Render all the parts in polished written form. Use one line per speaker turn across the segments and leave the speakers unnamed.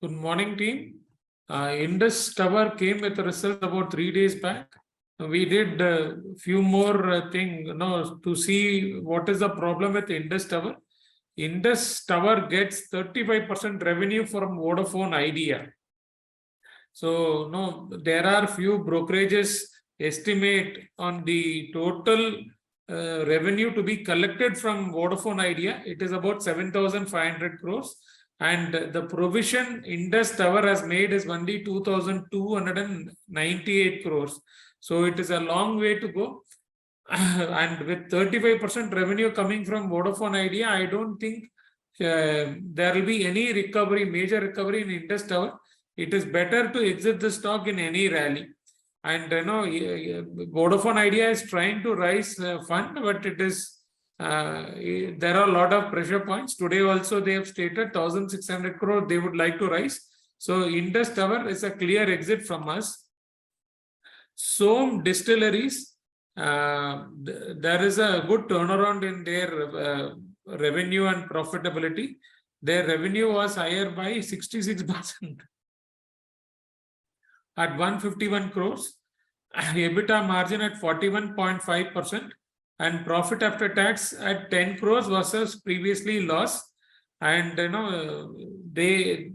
Good morning, team. Indus Tower came with the results about 3 days back. We did a few more things, to see what is the problem with Indus Tower. Indus Tower gets 35% revenue from Vodafone Idea. So, there are few brokerages estimate on the total revenue to be collected from Vodafone Idea. It is about 7,500 crores. And the provision Indus Tower has made is only 2,298 crores. So it is a long way to go. And with 35% revenue coming from Vodafone Idea, I don't think there will be any recovery, major recovery in Indus Tower. It is better to exit the stock in any rally. And Vodafone Idea is trying to raise fund, but it is there are a lot of pressure points. Today also they have stated 1,600 crore they would like to raise. So Indus Tower is a clear exit from us. Som Distilleries, there is a good turnaround in their revenue and profitability. Their revenue was higher by 66% at 151 crores, EBITDA margin at 41.5%, and profit after tax at 10 crores versus previously loss. And they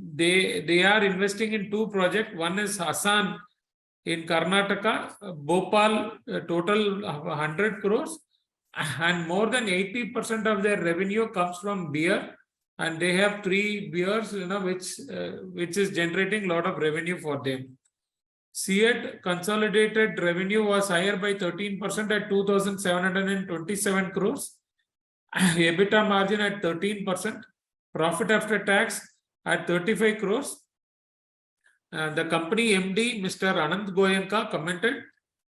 are investing in two projects. One is Hassan in Karnataka, Bhopal, total 100 crores, and more than 80% of their revenue comes from beer, and they have 3 beers, which is generating a lot of revenue for them. CEAT consolidated revenue was higher by 13% at 2,727 crores, EBITDA margin at 13%, profit after tax at 35 crores. The company MD, Mr. Anand Goenka, commented,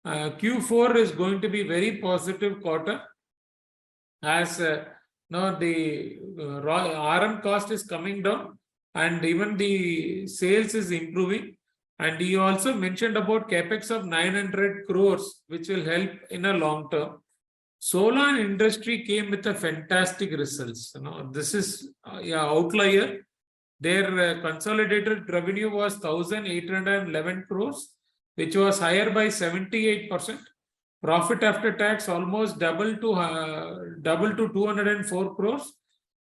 Q4 is going to be very positive quarter as the RM cost is coming down and even the sales is improving. And he also mentioned about capex of 900 crores, which will help in a long term. Solar industry came with a fantastic results. This is outlier. Their consolidated revenue was 1,811 crores, which was higher by 78%. Profit after tax almost double to 204 crores.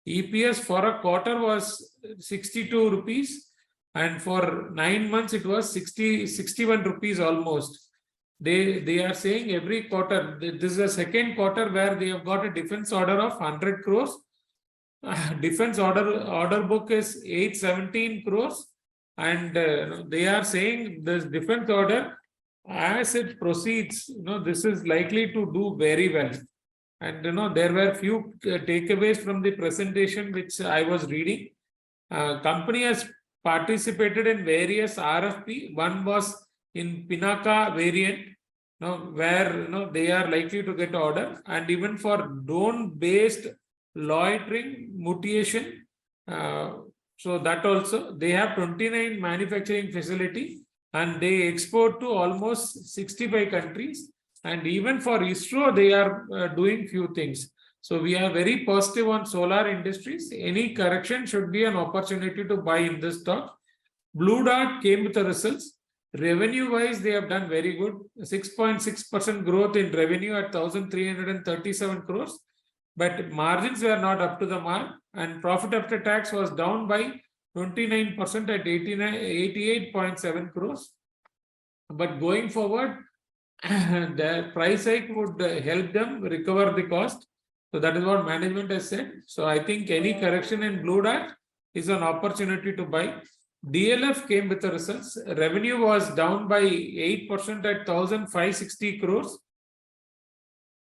EPS for a quarter was 62 rupees. And for 9 months, it was 61 rupees almost. They are saying every quarter, this is the second quarter where they have got a defense order of 100 crores. Defense order book is 817 crores. And they are saying this defense order, as it proceeds, this is likely to do very well. And there were few takeaways from the presentation which I was reading. Company has participated in various RFP. One was in Pinaka variant, where they are likely to get order, and even for drone-based loitering mutation. So that also they have 29 manufacturing facility and they export to almost 65 countries. And even for ISRO, they are doing few things. So we are very positive on solar industries. Any correction should be an opportunity to buy in this stock. Blue Dart came with the results. Revenue-wise, they have done very good. 6.6% growth in revenue at 1,337 crores. But margins were not up to the mark. And profit after tax was down by 29% at 88.7 crores. But going forward, the price hike would help them recover the cost. So that is what management has said. So I think any correction in Blue Dart is an opportunity to buy. DLF came with the results. Revenue was down by 8% at 1,560 crores.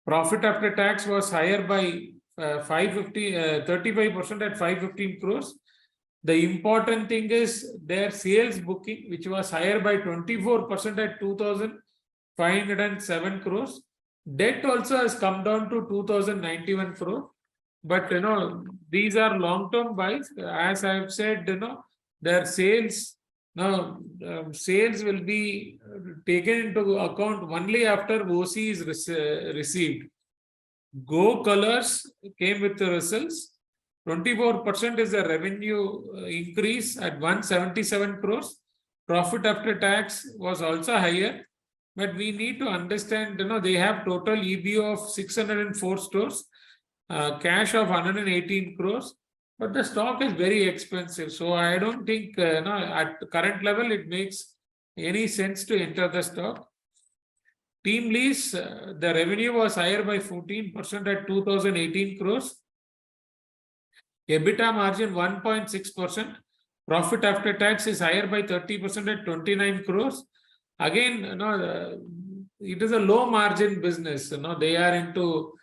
Profit after tax was higher by 35% at 515 crores. The important thing is their sales booking, which was higher by 24% at 2,507 crores. Debt also has come down to 2,091 crore. But these are long-term buys. As I have said, their sales sales will be taken into account only after OC is received. Go Colors came with the results. 24% is the revenue increase at 177 crores. Profit after tax was also higher, but we need to understand, they have total EBO of 604 stores, cash of 118 crores, but the stock is very expensive. So I don't think, at current level, it makes any sense to enter the stock. Team lease, the revenue was higher by 14% at 2018 crores. EBITDA margin 1.6%. Profit after tax is higher by 30% at 29 crores. Again, it is a low margin business. They are into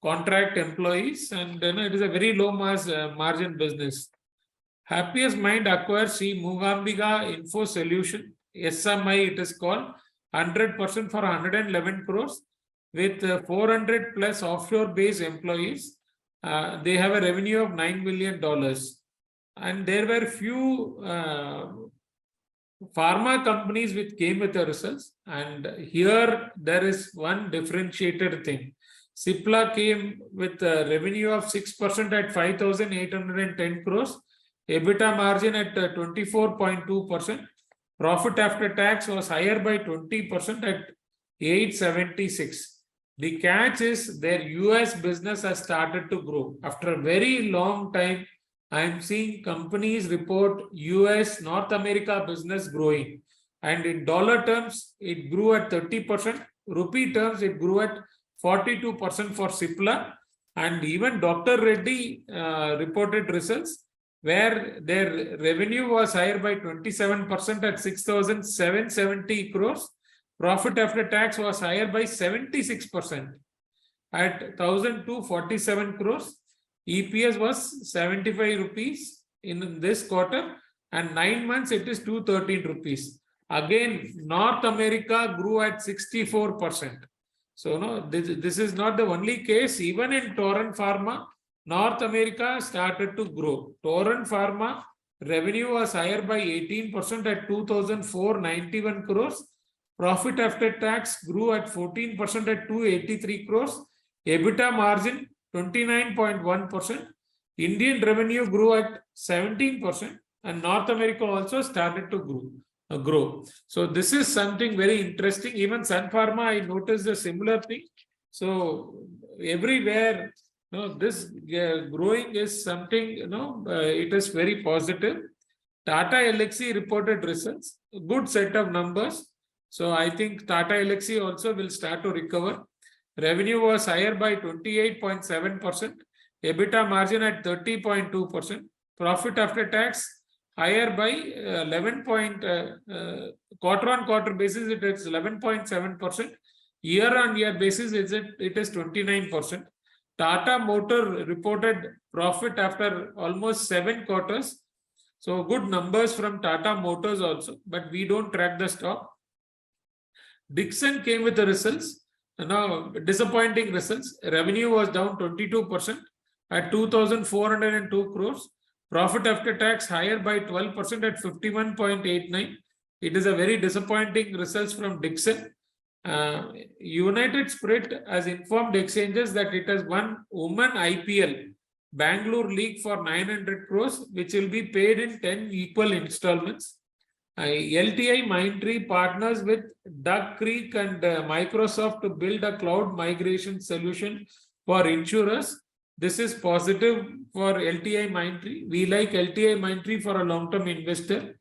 contract employees, and it is a very low margin business. Happiest Mind acquires C Mugambiga Info Solution, SMI it is called, 100% for 111 crores with 400 plus offshore based employees. They have a revenue of $9 million. And there were few pharma companies which came with the results. And here there is one differentiated thing. Cipla came with a revenue of 6% at 5,810 crores. EBITDA margin at 24.2%. Profit after tax was higher by 20% at 876. The catch is their US business has started to grow. After a very long time, I am seeing companies report US, North America business growing. And in dollar terms, it grew at 30%. Rupee terms, it grew at 42% for Cipla. And even Dr. Reddy reported results where their revenue was higher by 27% at 6,770 crores. Profit after tax was higher by 76% at 1,247 crores. EPS was 75 rupees in this quarter, and 9 months it is 213 rupees. Again, North America grew at 64%. So this is not the only case. Even in Torrent Pharma, North America started to grow. Torrent Pharma revenue was higher by 18% at 2,491 crores. Profit after tax grew at 14% at 283 crores. EBITDA margin 29.1%. Indian revenue grew at 17%, and North America also started to grow. So this is something very interesting. Even Sun Pharma, I noticed a similar thing. So everywhere, this growing is something, it is very positive. Tata Elxsi reported results, a good set of numbers. So I think Tata Elxsi also will start to recover. Revenue was higher by 28.7%. EBITDA margin at 30.2%. Profit after tax higher by 11. Quarter-on-quarter basis, it is 11.7%. Year-on-year basis, it is 29%. Tata Motor reported profit after almost 7 quarters. So good numbers from Tata Motors also, but we don't track the stock. Dixon came with the results. Now, disappointing results. Revenue was down 22% at 2,402 crores. Profit after tax higher by 12% at 51.89. It is a very disappointing results from Dixon. United Spirit has informed exchanges that it has won Women IPL Bangalore League for 900 crores, which will be paid in 10 equal installments. LTI Mindtree partners with Duck Creek and Microsoft to build a cloud migration solution for insurers. This is positive for LTI Mindtree. We like LTI Mindtree for a long-term investor.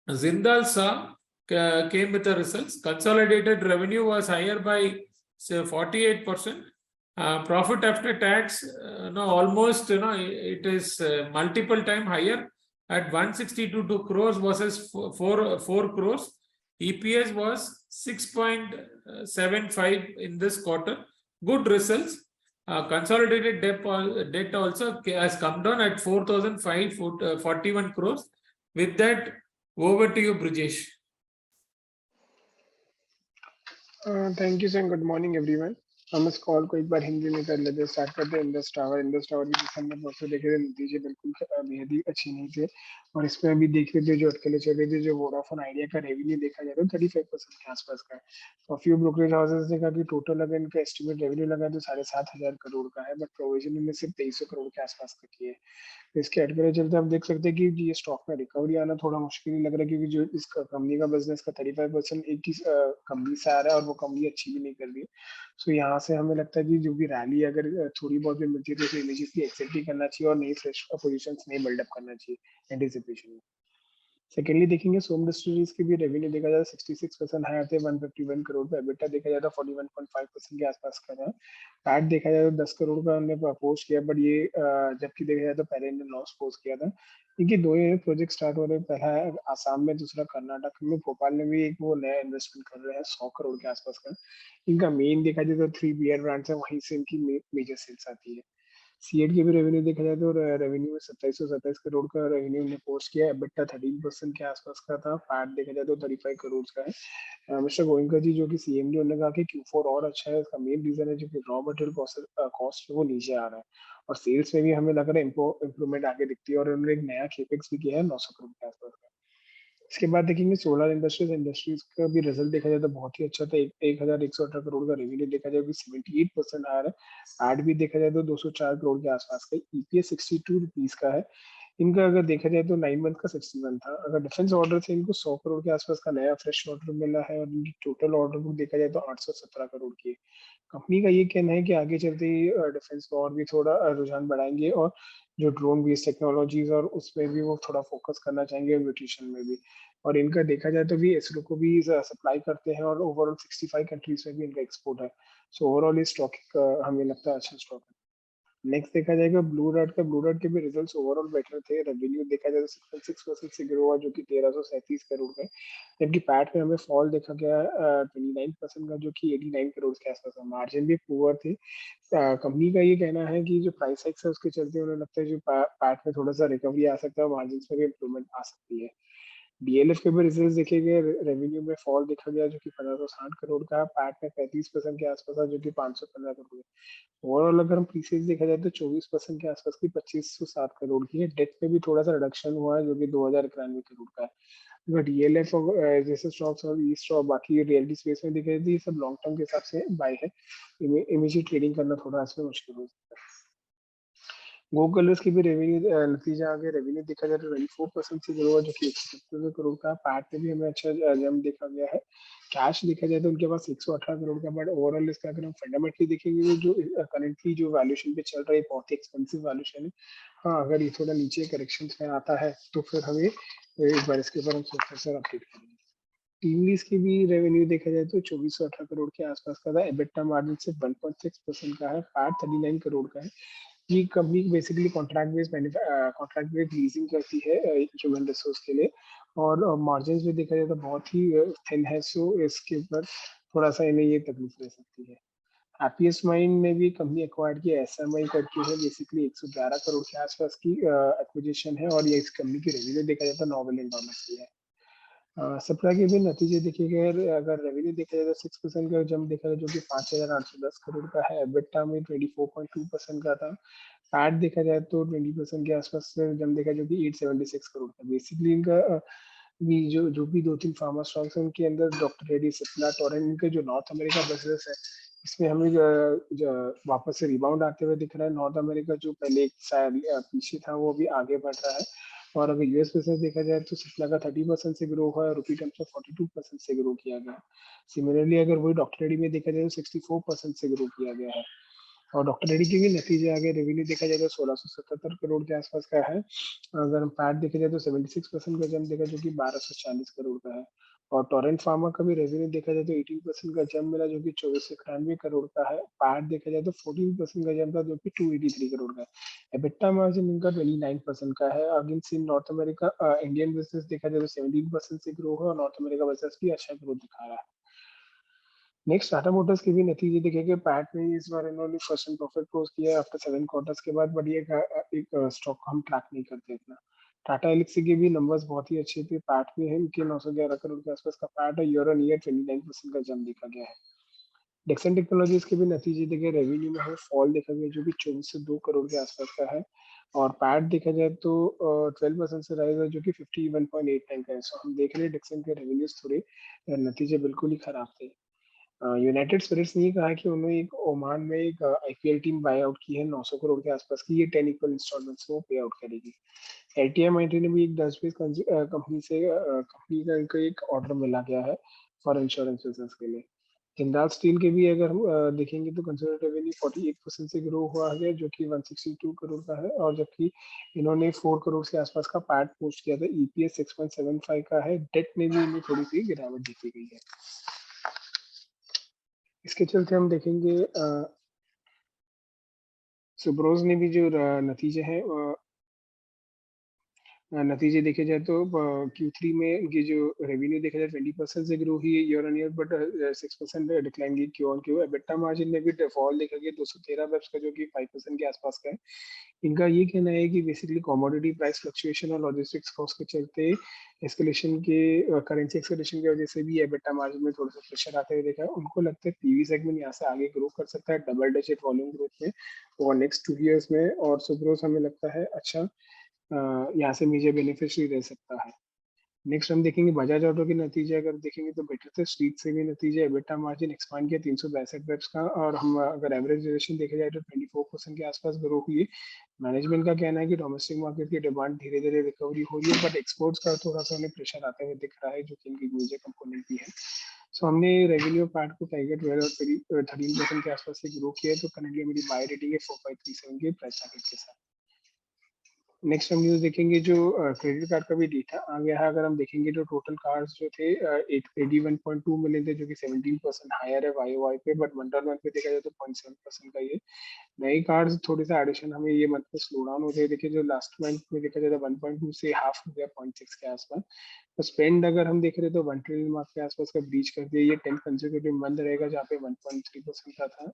Jindal Saw came with the results. Consolidated revenue was higher by 48%. Profit after tax, almost, it is multiple time higher at 162 crores versus 4 crores. EPS was 6.75 in this quarter. Good results. Consolidated debt also has come down at 4,541 crores. With that, over to you, Brijesh.
Thank you, sir. Good morning, everyone. हम इस call को एक बार हिंदी में कर लेते, start करते हैं Indus tower. Indus tower की जैसे हमने परसों देखे थे, नतीजे बिल्कुल बेहद ही अच्छे नहीं थे, और इसमें अभी देख रहे थे जो अटकलें चल रही थी, जो वोडाफोन आइडिया का रेवेन्यू देखा जाए तो 35% के आसपास का है। और फ्यू ब्रोकरेज हाउसेस ने कहा कि टोटल अगर इनका एस्टिमेट रेवेन्यू लगा तो 7,500 करोड़ का है, बट प्रोविजन इनमें सिर्फ 2300 करोड़ के आसपास का किए। तो इसके हटके के चलते आप देख सकते हैं कि ये स्टॉक में रिकवरी आना थोड़ा मुश्किल ही लग रहा है, क्योंकि जो इस कंपनी का बिजनेस का 35% एक ही कंपनी से आ रहा है, और वो कंपनी अच्छी भी नहीं कर रही है। सो यहाँ से हमें लगता है कि जो भी रैली अगर थोड़ी बहुत भी मिलती है तो उसे इमीडिएटली एक्सेप्ट ही करना चाहिए, और नई फ्रेश पोजीशन नहीं बिल्डअप करना चाहिए एंटिसिपेशन में। सेकेंडली देखेंगे सोम डिस्टिलरीज की भी रेवेन्यू देखा जाए 66% हाई आते हैं 151 करोड़ पे। एबिटा देखा जाए तो 41.5% के आसपास का था। पैट देखा जाए तो 10 करोड़ का हमने पोस्ट किया, बट ये जबकि देखा जाए तो पहले इन्होंने लॉस पोस्ट किया था। इनके दो ये प्रोजेक्ट स्टार्ट हो रहे हैं, पहला है आसाम में, दूसरा कर्नाटक में, भोपाल में भी एक वो नया इन्वेस्टमेंट कर रहे हैं 100 करोड़ के आसपास का। इनका मेन देखा जाए तो 3 बियर ब्रांड्स है, वहीं से इनकी मेजर सेल्स आती है। सीएट की भी रेवेन्यू देखा जाए तो रेवेन्यू में 2727 करोड़ का रेवेन्यू ने पोस्ट किया है। EBITDA 13% के आसपास का था। पैट देखा जाए तो 35 करोड़ का है। मिस्टर गोयनका जी जो कि सीएमडी, उन्होंने कहा कि Q4 और अच्छा है। इसका मेन रीजन है जो कि रॉ मटेरियल कॉस्ट वो नीचे आ रहा है, और सेल्स में भी हमें लग रहा है इंप्रूवमेंट आगे दिखती है, और उन्होंने एक नया केपेक्स भी किया है 900 करोड़ के आसपास का। इसके बाद देखेंगे सोलर इंडस्ट्रीज। इंडस्ट्रीज का भी रिजल्ट देखा जाए तो बहुत ही अच्छा था। 1,118 करोड़ का रेवेन्यू देखा जाए तो 78% आ रहा है। एड भी देखा जाए तो 204 करोड़ के आसपास का। ईपीएस 62 रुपीज का है इनका। अगर देखा जाए तो 9 मंथ का 61 था। अगर डिफेंस ऑर्डर से इनको 100 करोड़ के आसपास का नया फ्रेश ऑर्डर मिला है, और इनकी टोटल ऑर्डर बुक देखा जाए तो 817 करोड़ की है। कंपनी का ये कहना है कि आगे चलते ही डिफेंस को और भी थोड़ा रुझान बढ़ाएंगे, और जो ड्रोन बेस्ड टेक्नोलॉजीज और उसमें भी वो थोड़ा फोकस करना चाहेंगे, न्यूट्रिशन में भी। और इनका देखा जाए तो भी इसरो को भी सप्लाई करते हैं, और ओवरऑल 65 कंट्रीज में भी इनका एक्सपोर्ट है। सो ओवरऑल ये स्टॉक हमें लगता है अच्छा स्टॉक है। नेक्स्ट देखा जाएगा ब्लू डार्ट का। ब्लू डार्ट के भी रिजल्ट्स ओवरऑल बेटर थे। रेवेन्यू देखा जाए तो 6.6% से ग्रो हुआ, जो कि 1337 करोड़ का है। जबकि पैट में हमें फॉल देखा गया 29% का, जो कि 89 करोड़ के आसपास है। मार्जिन भी पुअर थे। कंपनी का ये कहना है कि जो प्राइस हाइक्स है उसके चलते उन्हें लगता है जो पैट में थोड़ा सा रिकवरी आ सकता है, और मार्जिन में भी इंप्रूवमेंट आ सकती है। डीएलएफ के भी रिजल्ट देखे गए। रेवेन्यू में फॉल देखा गया जो कि 1560 करोड़ का। पैट में 35% के आसपास था, जो कि 515 करोड़ है। ओवरऑल अगर हम प्रीसेज देखा जाए तो 24% के आसपास की 2507 करोड़ की है। डेट में भी थोड़ा सा रिडक्शन हुआ है, जो कि 2091 करोड़ का है। अगर डीएलएफ और जैसे स्टॉक्स और ई स्टॉक बाकी रियलिटी स्पेस में देखा जाए तो ये सब लॉन्ग टर्म के हिसाब से बाय है। इमीडिएट ट्रेडिंग करना थोड़ा इसमें मुश्किल हो सकता है। गो कलर्स की भी रेवेन्यू नतीजा आगे। रेवेन्यू देखा जाए तो 24% से ग्रो हुआ, जो कि 170 करोड़ का। पैट में भी हमें अच्छा जंप देखा गया है। कैश देखा जाए तो उनके पास 118 करोड़ का, बट ओवरऑल इसका अगर हम फंडामेंटली देखेंगे तो जो करेंटली जो वैल्यूएशन पे चल रहा है बहुत ही एक्सपेंसिव वैल्यूएशन है। हाँ, अगर ये थोड़ा नीचे करेक्शन में आता है तो फिर हमें एक बार इसके ऊपर हम सर अपडेट करेंगे। टीवीज की भी रेवेन्यू देखा जाए तो 2418 करोड़ के आसपास का था। एबिटा मार्जिन सिर्फ 1.6% का है। पैट 39 करोड़ का है। ये company basically contract based leasing करती है ह्यूमन रिसोर्स के लिए, और मार्जिन भी देखा जाए तो बहुत ही थिन है। सो इसके ऊपर थोड़ा सा इन्हें ये तकलीफ रह सकती है। हैप्पीएस्ट माइंड ने भी कंपनी एक्वायर्ड की, एसएमआई करके है। बेसिकली 111 करोड़ के आसपास की एक्विजिशन है, और ये इस कंपनी की रेवेन्यू देखा जाए तो $9 बिलियन की है। सप्लाई के भी नतीजे देखे गए। अगर रेवेन्यू देखा जाए तो 6% का जंप देखा जाए, जो कि 5,810 करोड़ का है। एबिटा में 24.2% का था। पैट देखा जाए तो 20% के आसपास से जंप देखा, जो कि 876 करोड़ का। बेसिकली इनका भी जो भी दो तीन फार्मा स्टॉक्स हैं उनके अंदर डॉक्टर रेड्डी, सिप्ला, टोरेंट, इनके जो नॉर्थ अमेरिका बिजनेस है इसमें हमें वापस से रिबाउंड आते हुए दिख रहा है। नॉर्थ अमेरिका जो पहले एक साल पीछे था वो भी आगे बढ़ रहा है। और अगर यूएस बिजनेस देखा जाए तो सिप्ला का 30% से ग्रो हुआ है, रुपी टर्म्स में 42% से ग्रो किया गया। सिमिलरली अगर वही डॉक्टर रेड्डी में देखा जाए तो 64% से ग्रो किया गया है। और डॉक्टर रेड्डी के भी नतीजे आगे। रेवेन्यू देखा जाए तो 1677 करोड़ के आसपास का है। अगर हम पैट देखा जाए तो 76% का जंप देखा, जो कि 1240 करोड़ का है। और टोरेंट फार्मा का भी रेवेन्यू देखा जाए तो 18% का जंप मिला, जो कि 2491 करोड़ का है। पैट देखा जाए तो 14% का जंप था, जो कि 283 करोड़ का है। एबिटा मार्जिन इनका 29% का है। अगेंस्ट इन नॉर्थ अमेरिका इंडियन बिजनेस देखा जाए तो 17% से ग्रो है, और नॉर्थ अमेरिका बिजनेस भी अच्छा ग्रोथ दिखा रहा है। नेक्स्ट टाटा मोटर्स के भी नतीजे देखेंगे। पैट में इस बार इन्होंने फर्स्ट टाइम प्रॉफिट पोस्ट किया है आफ्टर 7 क्वार्टर्स के बाद, बट ये एक स्टॉक हम ट्रैक नहीं करते इतना। टाटा एलिक्सी के भी नंबर्स बहुत ही अच्छे थे। पैट में है इनके 911 करोड़ के आसपास का पैट है। ईयर ऑन ईयर 29% का जंप देखा गया है। डेक्सन टेक्नोलॉजीज के भी नतीजे देखे, रेवेन्यू में हमें फॉल देखा गया जो कि 24 से 2 करोड़ के आसपास का है, और पैट देखा जाए तो 12% से राइज है जो कि 51.89 का है। सो हम देख रहे हैं डेक्सन के रेवेन्यूज थोड़े नतीजे बिल्कुल ही खराब थे। यूनाइटेड स्पिरिट्स ने कहा कि उन्होंने एक ओमान में एक आईपीएल टीम बाय आउट की है 900 करोड़ के आसपास की, ये 10 इक्वल इंस्टॉलमेंट्स में वो पे आउट करेगी। एलटीआई ने भी एक 10 कंपनी से कंपनी का इनको एक ऑर्डर मिला गया है फॉर इंश्योरेंस बिजनेस के लिए। जिंदाल स्टील के भी अगर हम देखेंगे तो कंसोलिडेटेड रेवेन्यू 48% से ग्रो हुआ है जो कि 162 करोड़ का है, और जबकि इन्होंने 4 करोड़ के आसपास का पैट पोस्ट किया था। ईपीएस 6.75 का है, डेट में भी इन्हें थोड़ी सी गिरावट देखी गई है। इसके चलते हम देखेंगे सुब्रोज ने भी जो नतीजे हैं नतीजे देखे जाए तो Q3 में इनकी जो रेवेन्यू देखा जाए 20% से ग्रो हुई है year on year, but 6% decline की Q on Q. EBITDA margin में भी फॉल देखा गया 213 बेप्स का जो कि 5% के आसपास का है। इनका ये कहना है कि बेसिकली कमोडिटी प्राइस फ्लक्चुएशन और लॉजिस्टिक्स कॉस्ट के चलते एस्केलेशन के करेंसी एक्सकेलेशन की वजह से भी एबिटा मार्जिन में थोड़ा सा प्रेशर आते हुए देखा है। उनको लगता है पीवी सेगमेंट यहाँ से आगे ग्रो कर सकता है डबल डिजिट वॉल्यूम ग्रोथ में और नेक्स्ट 2 ईयर्स में, और सुब्रोस हमें लगता है अच्छा यहाँ से मुझे बेनिफिशियरी रह सकता है। नेक्स्ट हम देखेंगे बजाज ऑटो के नतीजे, अगर देखेंगे तो बेटर थे। स्ट्रीट से भी नतीजे, एबिटा मार्जिन एक्सपांड किया 362 बेप्स का, और हम अगर एवरेज ड्यूरेशन देखा जाए तो 24% के आसपास ग्रो हुई। मैनेजमेंट का कहना है कि डोमेस्टिक मार्केट की डिमांड धीरे धीरे रिकवरी हो रही है, बट एक्सपोर्ट्स का थोड़ा सा उन्हें प्रेशर आते हुए दिख रहा है जो कि इनकी मेजर कंपोनेंट भी है। सो हमने रेवेन्यू पार्ट को टाइगर 12 और 13% के आसपास से ग्रो किया है, तो करंटली मेरी बाय रेटिंग है 4.37 के प्राइस टारगेट के साथ। नेक्स्ट हम न्यूज देखेंगे जो क्रेडिट कार्ड का भी डेटा आ गया है। अगर हम देखेंगे तो टोटल कार्ड्स जो थे 81.2 मिलियन थे जो कि 17% हायर है वाई वाई पे, बट मंथ ऑन मंथ पे देखा जाए तो 0.7% का ये नए कार्ड्स थोड़े सा एडिशन हमें ये मंथ में स्लो डाउन हो गए। देखिए जो लास्ट मंथ में देखा जाए तो 1.2 से हाफ हो गया 0.6 के आसपास। तो स्पेंड अगर हम देख रहे तो 1 ट्रिलियन मार्क के आसपास का ब्रीच कर दिया, ये 10 कंसेक्यूटिव मंथ रहेगा जहाँ पे 1.3% का था,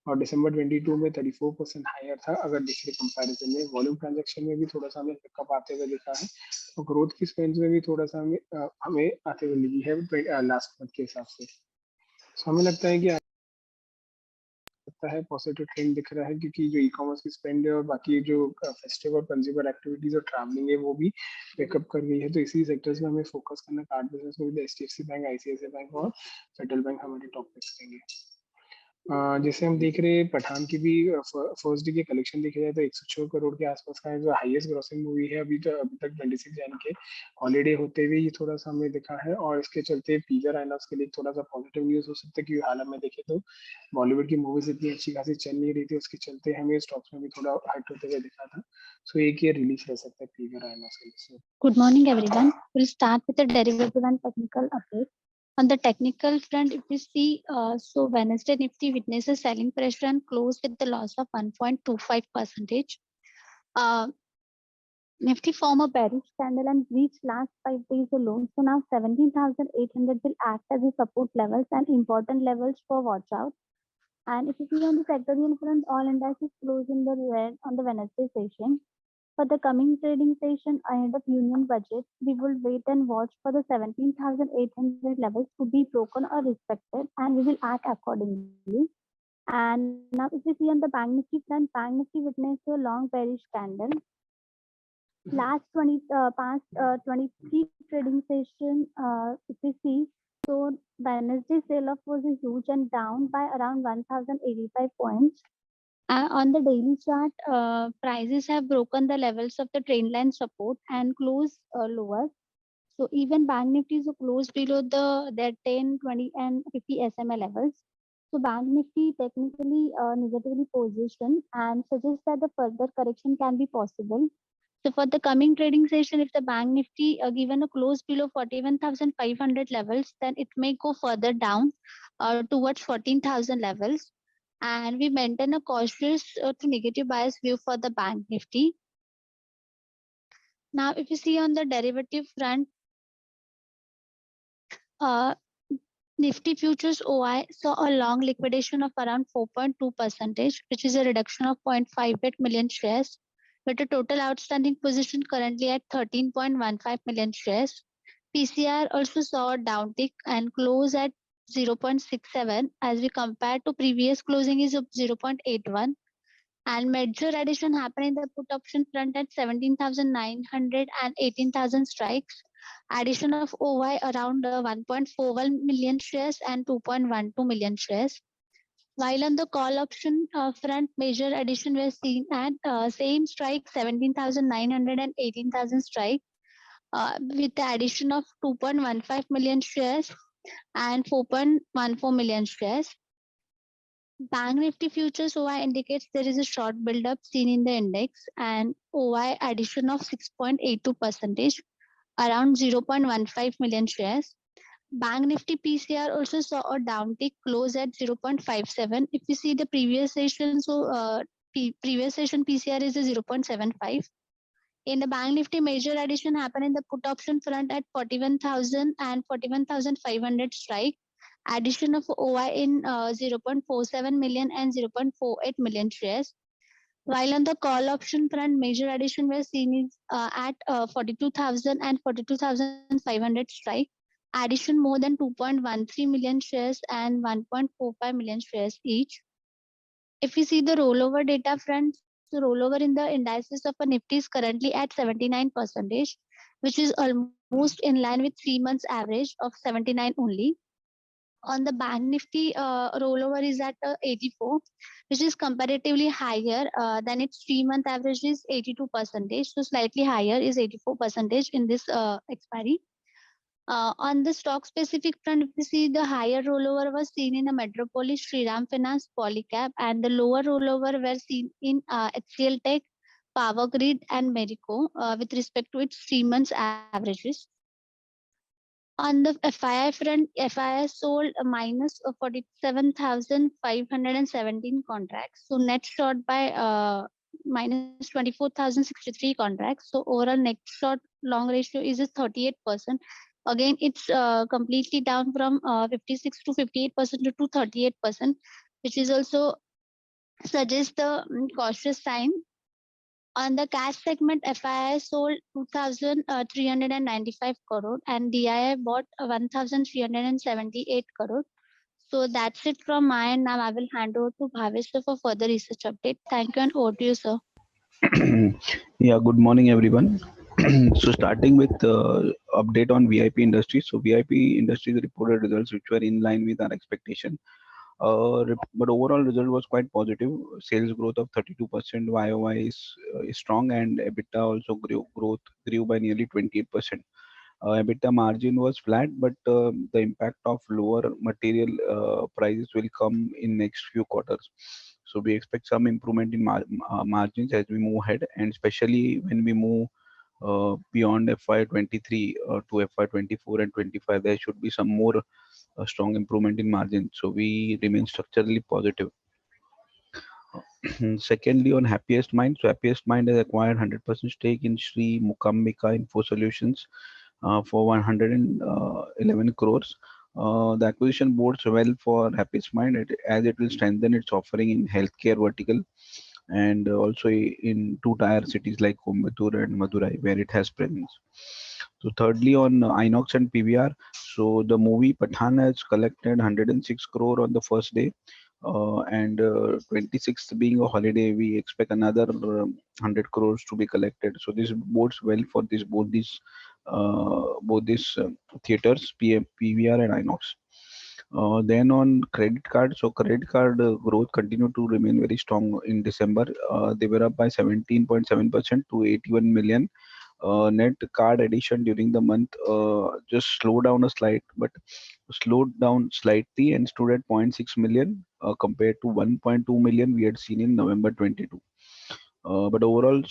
और दिसंबर 22 में 34% हायर था। अगर देखिए कंपैरिजन में वॉल्यूम ट्रांजैक्शन में भी थोड़ा सा हमें पिकअप आते हुए दिखा है, और ग्रोथ की स्पेंड में भी थोड़ा सा हमें आते हुए लगी है लास्ट मंथ के हिसाब से। So, हमें लगता है कि लगता है पॉजिटिव ट्रेंड दिख रहा है, क्योंकि जो ई कॉमर्स की स्पेंड है और बाकी जो फेस्टिव और कंज्यूमर एक्टिविटीज और ट्रैवलिंग है वो भी पिकअप कर गई है। तो इसी सेक्टर्स में हमें फोकस करना, कार्ड बिजनेस में भी एचडीएफसी बैंक, आईसीआईसीआई बैंक और फेडरल बैंक हमारे टॉप पिक्स रहेंगे। जैसे हम देख रहे हैं पठान की भी फर्स्ट डे के कलेक्शन देखे जाए तो 106 करोड़ के आसपास का है, जो हाईएस्ट ग्रॉसिंग मूवी है अभी तक 26 जैन के हॉलीडे होते हुए ये थोड़ा सा हमें दिखा है। और इसके चलते पीजर आइनॉक्स के लिए थोड़ा सा पॉजिटिव न्यूज हो सकता है, क्योंकि हाल में देखे तो बॉलीवुड की मूवीज इतनी अच्छी खासी चल नहीं रही थी, उसके चलते हमें स्टॉक्स में भी थोड़ा हट होते हुए दिखा था। सो एक ये रिलीफ रह सकता है पीजर आइनॉक्स के लिए।
Good morning, everyone. We'll start with the derivative and technical update. On the technical front, if we see, so Wednesday Nifty witnesses selling pressure and closed with the loss of 1.25%. Nifty formed a bearish candle and reached last 5 days low. So now 17,800 will act as a support levels and important levels for watch out. And if you see on the sectorial front, all indices closed in the red on the Wednesday session. For the coming trading session ahead of union budget, we will wait and watch for the 17,800 levels to be broken or respected, and we will act accordingly. And now, if we see on the Bank Nifty front, Bank Nifty witnessed a long bearish candle. Last 23 trading session, if we see, so Wednesday sell-off was a huge and down by around 1,085 points. On the daily chart, prices have broken the levels of the trend line support and closed lower. So even Bank Nifty is closed below their 10, 20, and 50 SMA levels. So Bank Nifty technically negatively positioned and suggests that the further correction can be possible. So for the coming trading session, if the Bank Nifty given a close below 41,500 levels, then it may go further down towards 14,000 levels. And we maintain a cautious to negative bias view for the Bank Nifty. Now, if you see on the derivative front, Nifty futures OI saw a long liquidation of around 4.2%, which is a reduction of 0.58 million shares, with a total outstanding position currently at 13.15 million shares. PCR also saw a downtick and closed at 0.67 as we compare to previous closing is of 0.81. And major addition happened in the put option front at 17,900 and 18,000 strikes. Addition of OY around 1.41 million shares and 2.12 million shares. While on the call option front, major addition was seen at same strike 17,900 and 18,000 strike with the addition of 2.15 million shares and 4.14 million shares. Bank Nifty futures OI indicates there is a short build-up seen in the index and OI addition of 6.82%, around 0.15 million shares. Bank Nifty PCR also saw a downtick close at 0.57. If you see the previous session, previous session PCR is a 0.75. In the Bank Nifty, major addition happened in the put option front at 41,000 and 41,500 strike. Addition of OI in 0.47 million and 0.48 million shares. While on the call option front, major addition was seen is, at 42,000 and 42,500 strike. Addition more than 2.13 million shares and 1.45 million shares each. If we see the rollover data front, so rollover in the indices of a Nifty is currently at 79%, which is almost in line with 3 months average of 79 only. On the Bank Nifty, rollover is at 84, which is comparatively higher than its 3-month average is 82%. So slightly higher is 84% in this expiry. On the stock specific front, we see the higher rollover was seen in a Metropolis, Shriram Finance, Polycab, and the lower rollover were seen in HCL Tech, Power Grid, and Marico with respect to its 3 months averages. On the FII front, FII sold a minus of 47,517 contracts. So net short by minus 24,063 contracts. So overall net short long ratio is 38%. Again, it's completely down from 56 to 58% to 38%, which is also suggests the cautious sign. On the cash segment, FII sold 2,395 crore and DII bought 1,378 crore. So that's it from my end. Now I will hand over to Bhavesh sir for further research update. Thank you and over to you, sir.
Yeah, good morning, everyone. So starting with update on VIP Industries. So VIP Industries reported results which were in line with our expectation. But overall result was quite positive. Sales growth of 32% YOY is strong, and EBITDA also grew by nearly 28%. EBITDA margin was flat, but the impact of lower material prices will come in next few quarters. So we expect some improvement in margins as we move ahead, and especially when we move beyond FY23 to FY24 and 25, there should be some more strong improvement in margin. So we remain structurally positive. Secondly, on Happiest Mind. So Happiest Mind has acquired 100% stake in Sri Mukambika Info Solutions for 111 crores. The acquisition bodes well for Happiest Mind as it will strengthen its offering in healthcare vertical and also in 2-tier cities like Coimbatore and Madurai, where it has presence. So thirdly, on Inox and PVR. So the movie Pathan has collected 106 crore on the first day. And 26th being a holiday, we expect another 100 crores to be collected. So this bodes well for both these theaters, PVR and Inox. Then on credit card, so credit card growth continued to remain very strong in December. They were up by 17.7% to 81 million. Net card addition during the month just slowed down slightly and stood at 0.6 million compared to 1.2 million we had seen in November 22. But overall,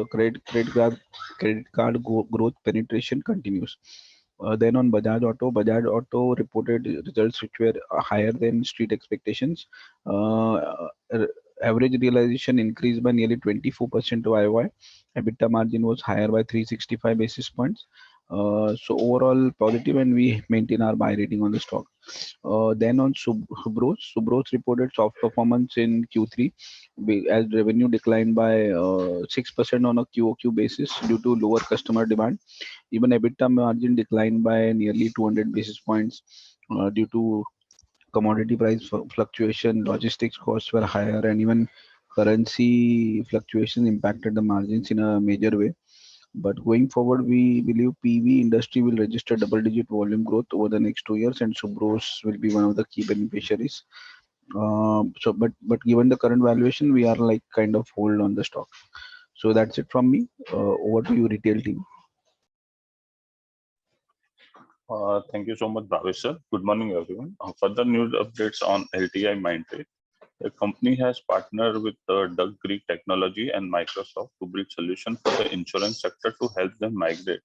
credit card growth penetration continues. Then on Bajaj Auto reported results which were higher than street expectations. Average realization increased by nearly 24% YOY. EBITDA margin was higher by 365 basis points. So overall positive, and we maintain our buy rating on the stock. Then on Subros reported soft performance in Q3 as revenue declined by 6% on a QOQ basis due to lower customer demand. Even EBITDA margin declined by nearly 200 basis points due to commodity price fluctuation, logistics costs were higher, and even currency fluctuation impacted the margins in a major way. But going forward, we believe PV industry will register double-digit volume growth over the next 2 years, and Subros will be one of the key beneficiaries. But given the current valuation, we are like kind of hold on the stock. So that's it from me. Over to you, retail team.
Thank you so much, Bhavesh sir. Good morning, everyone. Further news updates on LTI Mindtree. The company has partnered with Duck Creek Technology and Microsoft to build solutions for the insurance sector to help them migrate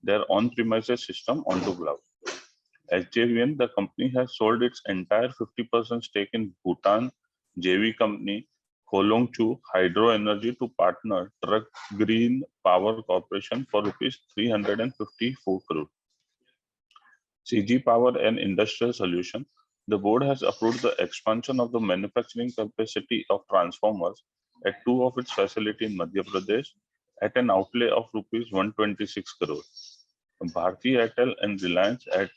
their on-premises system onto cloud. SJVN, the company has sold its entire 50% stake in Bhutan JV company Kolongchu Hydro Energy to partner Truck Green Power Corporation for rupees 354 crore. CG Power and Industrial Solution, the board has approved the expansion of the manufacturing capacity of transformers at two of its facilities in Madhya Pradesh at an outlay of rupees 126 crore. Bharti Airtel and Reliance at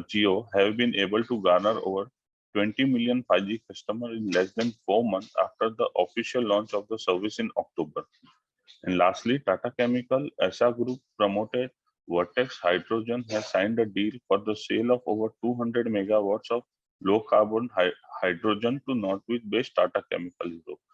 Jio have been able to garner over 20 million 5G customers in less than 4 months after the official launch of the service in October. And lastly, Tata Chemical SA Group promoted Vertex Hydrogen has signed a deal for the sale of over 200 megawatts of low carbon hydrogen to Northwich based Tata Chemical Europe.